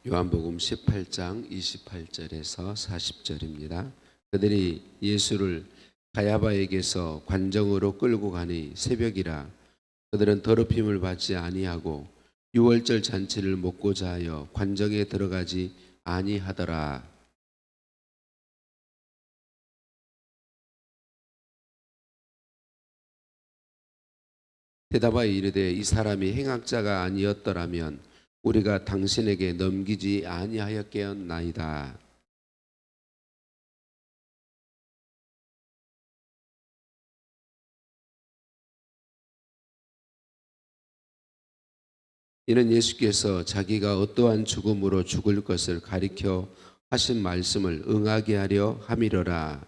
요한복음 18장 28절에서 40절입니다. 그들이 예수를 가야바에게서 관정으로 끌고 가니 새벽이라. 그들은 더럽힘을 받지 아니하고 유월절 잔치를 먹고자 하여 관정에 들어가지 아니하더라. 대답하여 이르되 이 사람이 행악자가 아니었더라면 우리가 당신에게 넘기지 아니하였겠나이다. 이는 예수께서 자기가 어떠한 죽음으로 죽을 것을 가리켜 하신 말씀을 응하게 하려 함이로라.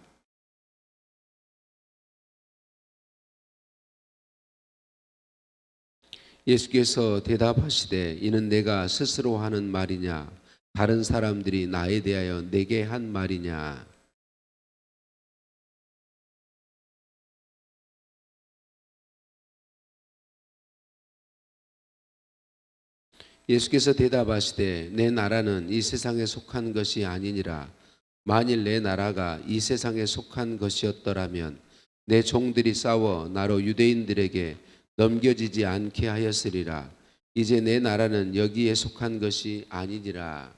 예수께서 대답하시되 이는 내가 스스로 하는 말이냐 다른 사람들이 나에 대하여 내게 한 말이냐. 예수께서 대답하시되 내 나라는 이 세상에 속한 것이 아니니라. 만일 내 나라가 이 세상에 속한 것이었더라면 내 종들이 싸워 나로 유대인들에게 넘겨지지 않게 하였으리라. 이제 내 나라는 여기에 속한 것이 아니니라.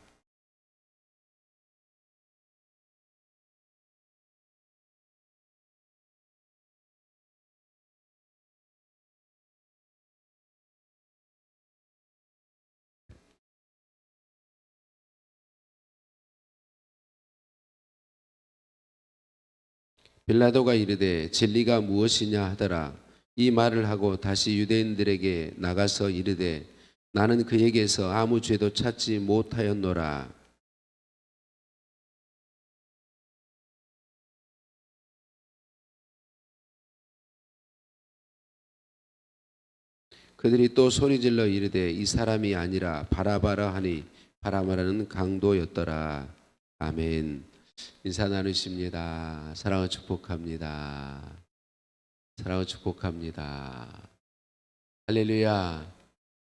빌라도가 이르되 진리가 무엇이냐 하더라. 이 말을 하고 다시 유대인들에게 나가서 이르되 나는 그에게서 아무 죄도 찾지 못하였노라. 그들이 또 소리질러 이르되 이 사람이 아니라 바라바라 하니 바라바라는 강도였더라. 아멘. 인사 나누십니다. 사랑을 축복합니다. 사랑을 축복합니다. 할렐루야.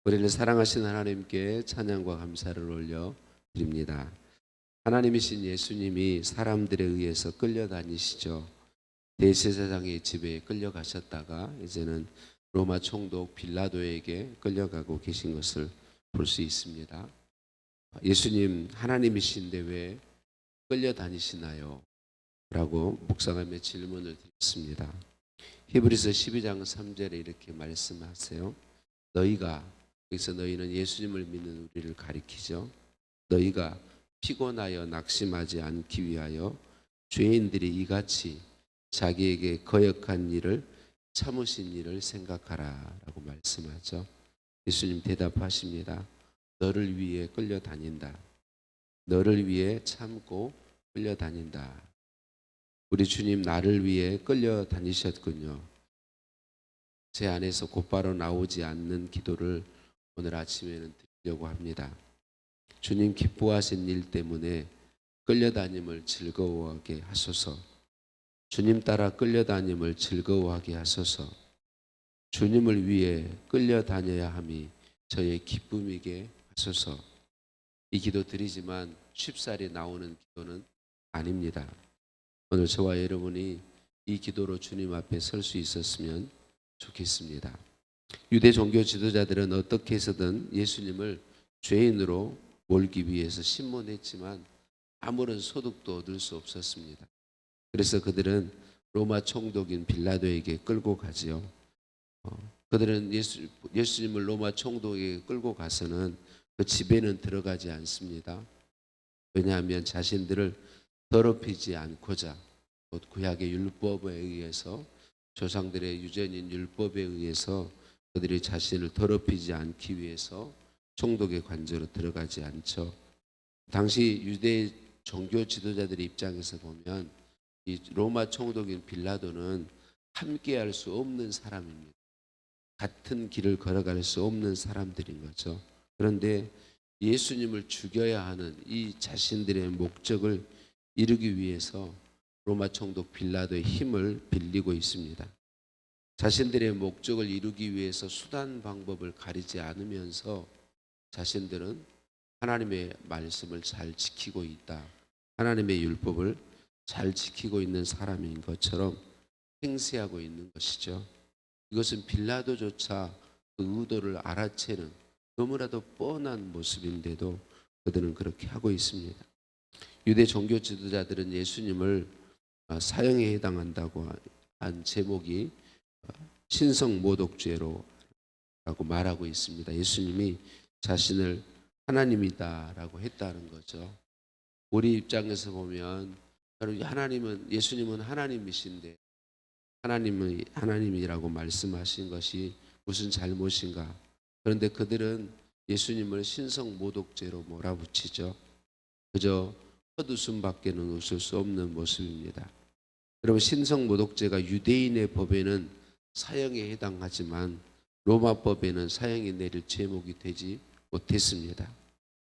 우리를 사랑하신 하나님께 찬양과 감사를 올려 드립니다. 하나님이신 예수님이 사람들에 의해서 끌려다니시죠. 대제사장의 집에 끌려가셨다가 이제는 로마 총독 빌라도에게 끌려가고 계신 것을 볼 수 있습니다. 예수님 하나님이신데 왜 끌려다니시나요? 라고 묵상하며 질문을 드렸습니다. 히브리서 12장 3절에 이렇게 말씀하세요. 너희가, 여기서 너희는 예수님을 믿는 우리를 가리키죠. 너희가 피곤하여 낙심하지 않기 위하여 죄인들이 이같이 자기에게 거역한 일을 참으신 일을 생각하라 라고 말씀하죠. 예수님 대답하십니다. 너를 위해 끌려다닌다. 너를 위해 참고 끌려다닌다. 우리 주님 나를 위해 끌려다니셨군요. 제 안에서 곧바로 나오지 않는 기도를 오늘 아침에는 드리려고 합니다. 주님 기뻐하신 일 때문에 끌려다님을 즐거워하게 하소서. 주님 따라 끌려다님을 즐거워하게 하소서. 주님을 위해 끌려다녀야 함이 저의 기쁨이게 하소서. 이 기도 드리지만 쉽사리 나오는 기도는 아닙니다. 오늘 저와 여러분이 이 기도로 주님 앞에 설 수 있었으면 좋겠습니다. 유대 종교 지도자들은 어떻게 해서든 예수님을 죄인으로 몰기 위해서 신문했지만 아무런 소득도 얻을 수 없었습니다. 그래서 그들은 로마 총독인 빌라도에게 끌고 가지요. 그들은 예수님을 로마 총독에게 끌고 가서는 그 집에는 들어가지 않습니다. 왜냐하면 자신들을 더럽히지 않고자, 구약의 율법에 의해서, 조상들의 유전인 율법에 의해서 그들이 자신을 더럽히지 않기 위해서 총독의 관저로 들어가지 않죠. 당시 유대 종교 지도자들의 입장에서 보면 이 로마 총독인 빌라도는 함께할 수 없는 사람입니다. 같은 길을 걸어갈 수 없는 사람들인 거죠. 그런데 예수님을 죽여야 하는 이 자신들의 목적을 이루기 위해서 로마 총독 빌라도의 힘을 빌리고 있습니다. 자신들의 목적을 이루기 위해서 수단 방법을 가리지 않으면서 자신들은 하나님의 말씀을 잘 지키고 있다. 하나님의 율법을 잘 지키고 있는 사람인 것처럼 행세하고 있는 것이죠. 이것은 빌라도조차 그 의도를 알아채는 너무나도 뻔한 모습인데도 그들은 그렇게 하고 있습니다. 유대 종교 지도자들은 예수님을 사형에 해당한다고 한 제목이 신성 모독죄로 라고 말하고 있습니다. 예수님이 자신을 하나님이다라고 했다는 거죠. 우리 입장에서 보면 예수님은 하나님이신데 하나님이라고 말씀하신 것이 무슨 잘못인가? 그런데 그들은 예수님을 신성 모독죄로 몰아붙이죠. 그저 헛웃음밖에는 웃을 수 없는 모습입니다. 여러분, 신성 모독죄가 유대인의 법에는 사형에 해당하지만 로마법에는 사형이 내릴 제목이 되지 못했습니다.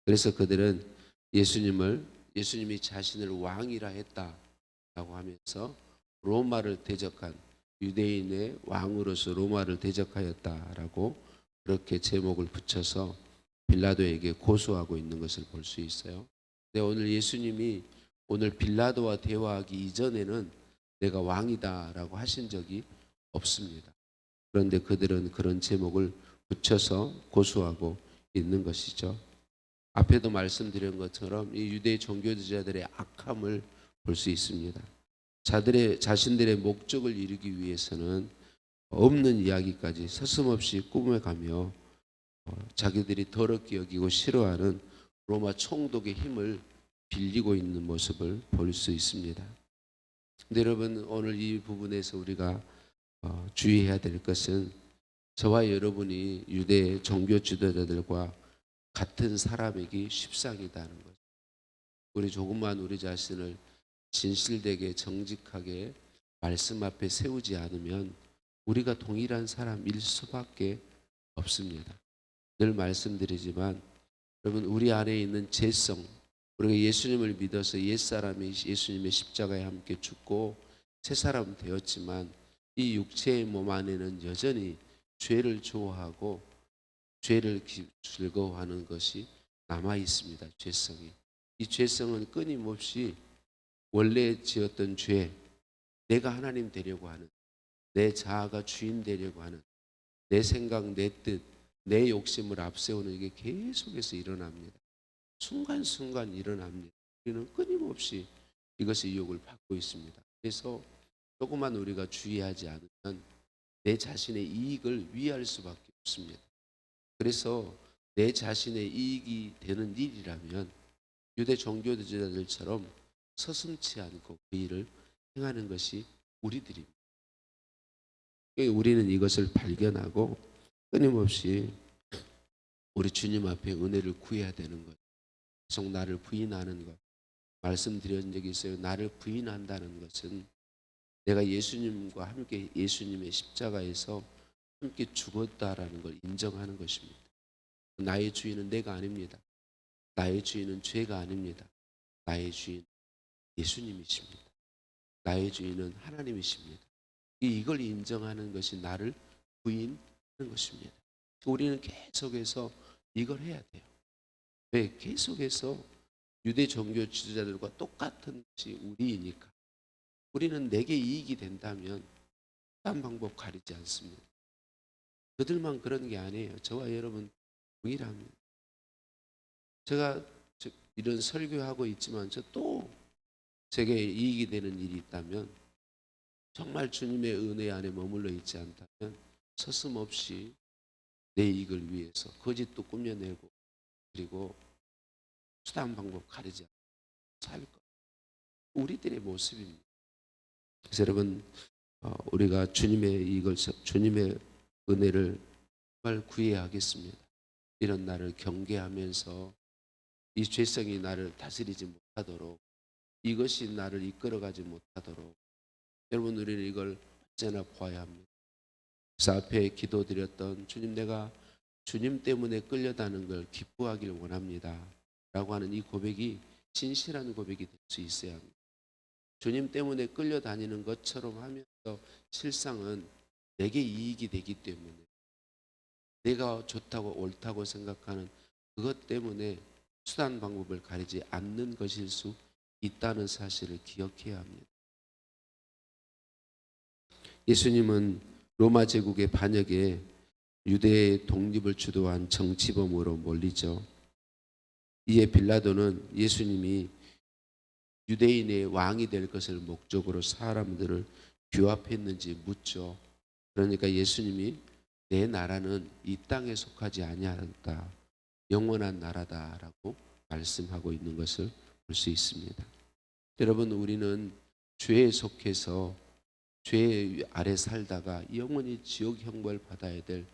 그래서 그들은 예수님이 자신을 왕이라 했다라고 하면서 로마를 대적한 유대인의 왕으로서 로마를 대적하였다라고 그렇게 제목을 붙여서 빌라도에게 고소하고 있는 것을 볼 수 있어요. 근데 오늘 예수님이 오늘 빌라도와 대화하기 이전에는 내가 왕이다라고 하신 적이 없습니다. 그런데 그들은 그런 제목을 붙여서 고소하고 있는 것이죠. 앞에도 말씀드린 것처럼 이 유대 종교지자들의 악함을 볼 수 있습니다. 자신들의 목적을 이루기 위해서는 없는 이야기까지 서슴없이 꾸며가며 자기들이 더럽게 여기고 싫어하는 로마 총독의 힘을 빌리고 있는 모습을 볼 수 있습니다. 근데 여러분, 오늘 이 부분에서 우리가 주의해야 될 것은 저와 여러분이 유대 종교 지도자들과 같은 사람이기 십상이다는 것. 우리 조금만 우리 자신을 진실되게 정직하게 말씀 앞에 세우지 않으면 우리가 동일한 사람일 수밖에 없습니다. 늘 말씀드리지만 여러분, 우리 안에 있는 죄성, 우리가 예수님을 믿어서 옛사람이 예수님의 십자가에 함께 죽고 새 사람 되었지만 이 육체의 몸 안에는 여전히 죄를 좋아하고 죄를 즐거워하는 것이 남아 있습니다. 죄성이. 이 죄성은 끊임없이 원래 지었던 죄, 내가 하나님 되려고 하는, 내 자아가 주인 되려고 하는, 내 생각, 내 뜻, 내 욕심을 앞세우는 이게 계속해서 일어납니다. 순간순간 일어납니다. 우리는 끊임없이 이것의 유혹을 받고 있습니다. 그래서 조금만 우리가 주의하지 않으면 내 자신의 이익을 위할 수밖에 없습니다. 그래서 내 자신의 이익이 되는 일이라면 유대 종교 지도자들처럼 서슴지 않고 그 일을 행하는 것이 우리들입니다. 우리는 이것을 발견하고 끊임없이 우리 주님 앞에 은혜를 구해야 되는 것. 계속 나를 부인하는 것. 말씀드린 적이 있어요. 나를 부인한다는 것은 내가 예수님과 함께 예수님의 십자가에서 함께 죽었다라는 걸 인정하는 것입니다. 나의 주인은 내가 아닙니다. 나의 주인은 죄가 아닙니다. 나의 주인 예수님이십니다. 나의 주인은 하나님이십니다. 이걸 인정하는 것이 나를 부인하는 것입니다. 우리는 계속해서 이걸 해야 돼요. 왜? 계속해서 유대 종교 지도자들과 똑같은 것이 우리이니까. 우리는 내게 이익이 된다면 딴 방법 가리지 않습니다. 그들만 그런 게 아니에요. 저와 여러분 동일합니다. 제가 이런 설교하고 있지만 또 제게 이익이 되는 일이 있다면 정말 주님의 은혜 안에 머물러 있지 않다면 서슴없이 내 이익을 위해서 거짓도 꾸며내고 그리고 수단 방법 가리지 않고 살 것. 우리들의 모습입니다. 그래서 여러분, 우리가 주님의 은혜를 정말 구해야 하겠습니다. 이런 나를 경계하면서 이 죄성이 나를 다스리지 못하도록, 이것이 나를 이끌어가지 못하도록 여러분, 우리는 이걸 언제나 보아야 합니다. 그래서 앞에 기도드렸던 주님, 내가 주님 때문에 끌려다는 걸 기뻐하길 원합니다 라고 하는 이 고백이 진실한 고백이 될 수 있어야 합니다. 주님 때문에 끌려다니는 것처럼 하면서 실상은 내게 이익이 되기 때문에 내가 좋다고 옳다고 생각하는 그것 때문에 수단 방법을 가리지 않는 것일 수 있다는 사실을 기억해야 합니다. 예수님은 로마 제국의 반역에 유대의 독립을 주도한 정치범으로 몰리죠. 이에 빌라도는 예수님이 유대인의 왕이 될 것을 목적으로 사람들을 규합했는지 묻죠. 그러니까 예수님이 내 나라는 이 땅에 속하지 아니하다. 영원한 나라다라고 말씀하고 있는 것을 볼 수 있습니다. 여러분, 우리는 죄에 속해서 죄 아래 살다가 영원히 지옥 형벌 받아야 될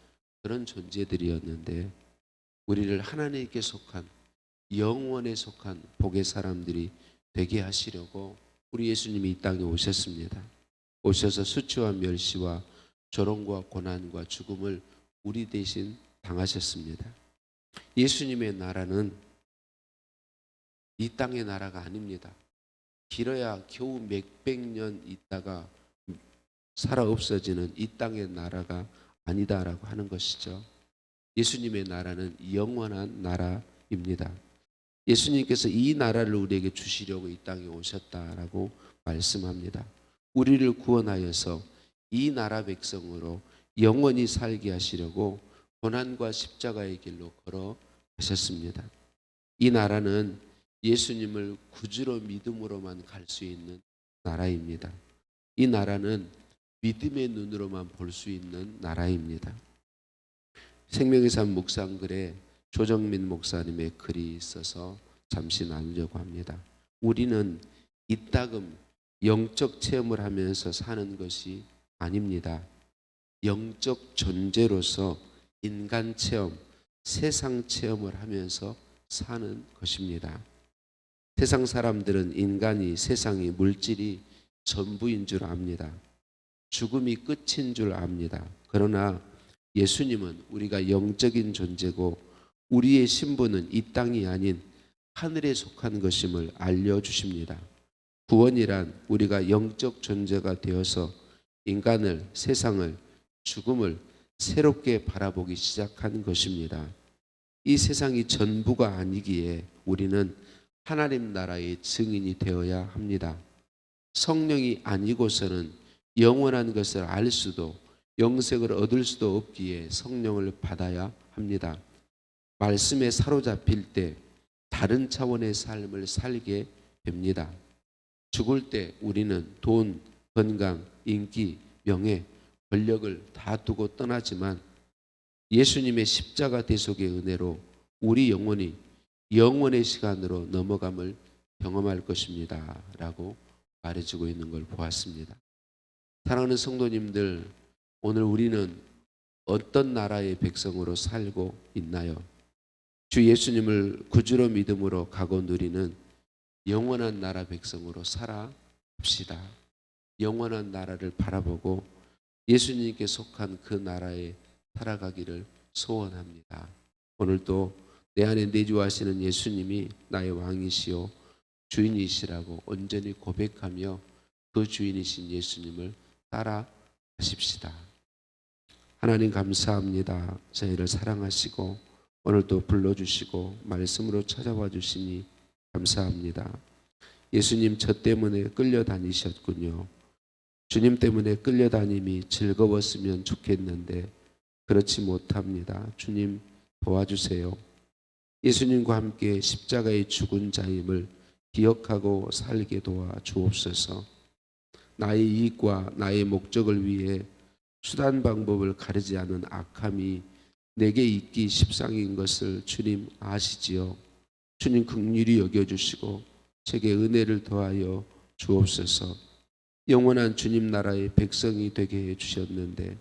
그런 존재들이었는데, 우리를 하나님께 속한 영원에 속한 복의 사람들이 되게 하시려고 우리 예수님이 이 땅에 오셨습니다. 오셔서 수치와 멸시와 조롱과 고난과 죽음을 우리 대신 당하셨습니다. 예수님의 나라는 이 땅의 나라가 아닙니다. 길어야 겨우 몇백 년 있다가 살아 없어지는 이 땅의 나라가 아니다라고 하는 것이죠. 예수님의 나라는 영원한 나라입니다. 예수님께서 이 나라를 우리에게 주시려고 이 땅에 오셨다라고 말씀합니다. 우리를 구원하여서 이 나라 백성으로 영원히 살게 하시려고 고난과 십자가의 길로 걸어가셨습니다. 이 나라는 예수님을 구주로 믿음으로만 갈 수 있는 나라입니다. 이 나라는 믿음의 눈으로만 볼 수 있는 나라입니다. 생명의 삶 묵상글에 조정민 목사님의 글이 있어서 잠시 나누려고 합니다. 우리는 이따금 영적 체험을 하면서 사는 것이 아닙니다. 영적 존재로서 인간 체험, 세상 체험을 하면서 사는 것입니다. 세상 사람들은 인간이, 세상이, 물질이 전부인 줄 압니다. 죽음이 끝인 줄 압니다. 그러나 예수님은 우리가 영적인 존재고 우리의 신분은 이 땅이 아닌 하늘에 속한 것임을 알려주십니다. 구원이란 우리가 영적 존재가 되어서 인간을, 세상을, 죽음을 새롭게 바라보기 시작한 것입니다. 이 세상이 전부가 아니기에 우리는 하나님 나라의 증인이 되어야 합니다. 성령이 아니고서는 영원한 것을 알 수도 영생을 얻을 수도 없기에 성령을 받아야 합니다. 말씀에 사로잡힐 때 다른 차원의 삶을 살게 됩니다. 죽을 때 우리는 돈, 건강, 인기, 명예, 권력을 다 두고 떠나지만 예수님의 십자가 대속의 은혜로 우리 영혼이 영원의 시간으로 넘어감을 경험할 것입니다 라고 말해주고 있는 걸 보았습니다. 사랑하는 성도님들, 오늘 우리는 어떤 나라의 백성으로 살고 있나요? 주 예수님을 구주로 믿음으로 가고 누리는 영원한 나라 백성으로 살아갑시다. 영원한 나라를 바라보고 예수님께 속한 그 나라에 살아가기를 소원합니다. 오늘도 내 안에 내주하시는 예수님이 나의 왕이시요 주인이시라고 온전히 고백하며 그 주인이신 예수님을 따라가십시다. 하나님 감사합니다. 저희를 사랑하시고 오늘도 불러주시고 말씀으로 찾아와 주시니 감사합니다. 예수님, 저 때문에 끌려다니셨군요. 주님 때문에 끌려다님이 즐거웠으면 좋겠는데 그렇지 못합니다. 주님 도와주세요. 예수님과 함께 십자가의 죽은 자임을 기억하고 살게 도와 주옵소서. 나의 이익과 나의 목적을 위해 수단 방법을 가리지 않은 악함이 내게 있기 십상인 것을 주님 아시지요. 주님 긍휼히 여겨주시고 제게 은혜를 더하여 주옵소서. 영원한 주님 나라의 백성이 되게 해주셨는데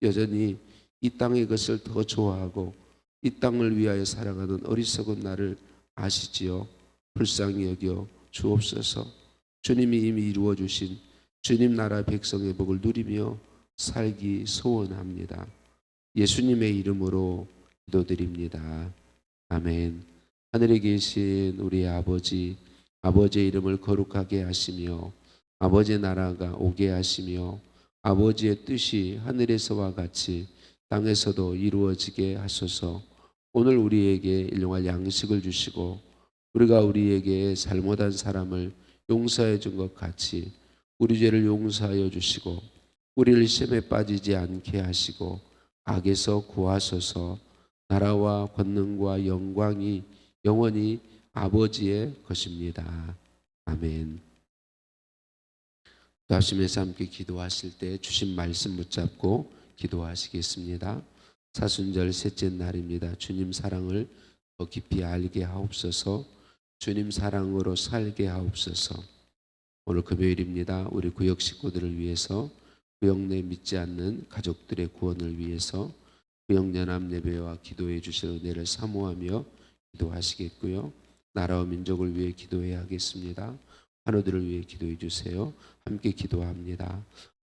여전히 이 땅의 것을 더 좋아하고 이 땅을 위하여 살아가는 어리석은 나를 아시지요. 불쌍히 여겨 주옵소서. 주님이 이미 이루어 주신 주님 나라 백성의 복을 누리며 살기 소원합니다. 예수님의 이름으로 기도드립니다. 아멘. 하늘에 계신 우리 아버지, 아버지의 이름을 거룩하게 하시며 아버지의 나라가 오게 하시며 아버지의 뜻이 하늘에서와 같이 땅에서도 이루어지게 하소서. 오늘 우리에게 일용할 양식을 주시고 우리가 우리에게 잘못한 사람을 용서해 준 것 같이 우리 죄를 용서하여 주시고 우리를 시험에 빠지지 않게 하시고 악에서 구하소서. 나라와 권능과 영광이 영원히 아버지의 것입니다. 아멘. 아침에서 함께 기도하실 때 주신 말씀 붙잡고 기도하시겠습니다. 사순절 셋째 날입니다. 주님 사랑을 더 깊이 알게 하옵소서. 주님 사랑으로 살게 하옵소서. 오늘 금요일입니다. 우리 구역 식구들을 위해서, 구역 내 믿지 않는 가족들의 구원을 위해서 구역 연합 예배와 기도해 주실 은혜를 사모하며 기도하시겠고요. 나라와 민족을 위해 기도해야 하겠습니다. 환우들을 위해 기도해 주세요. 함께 기도합니다.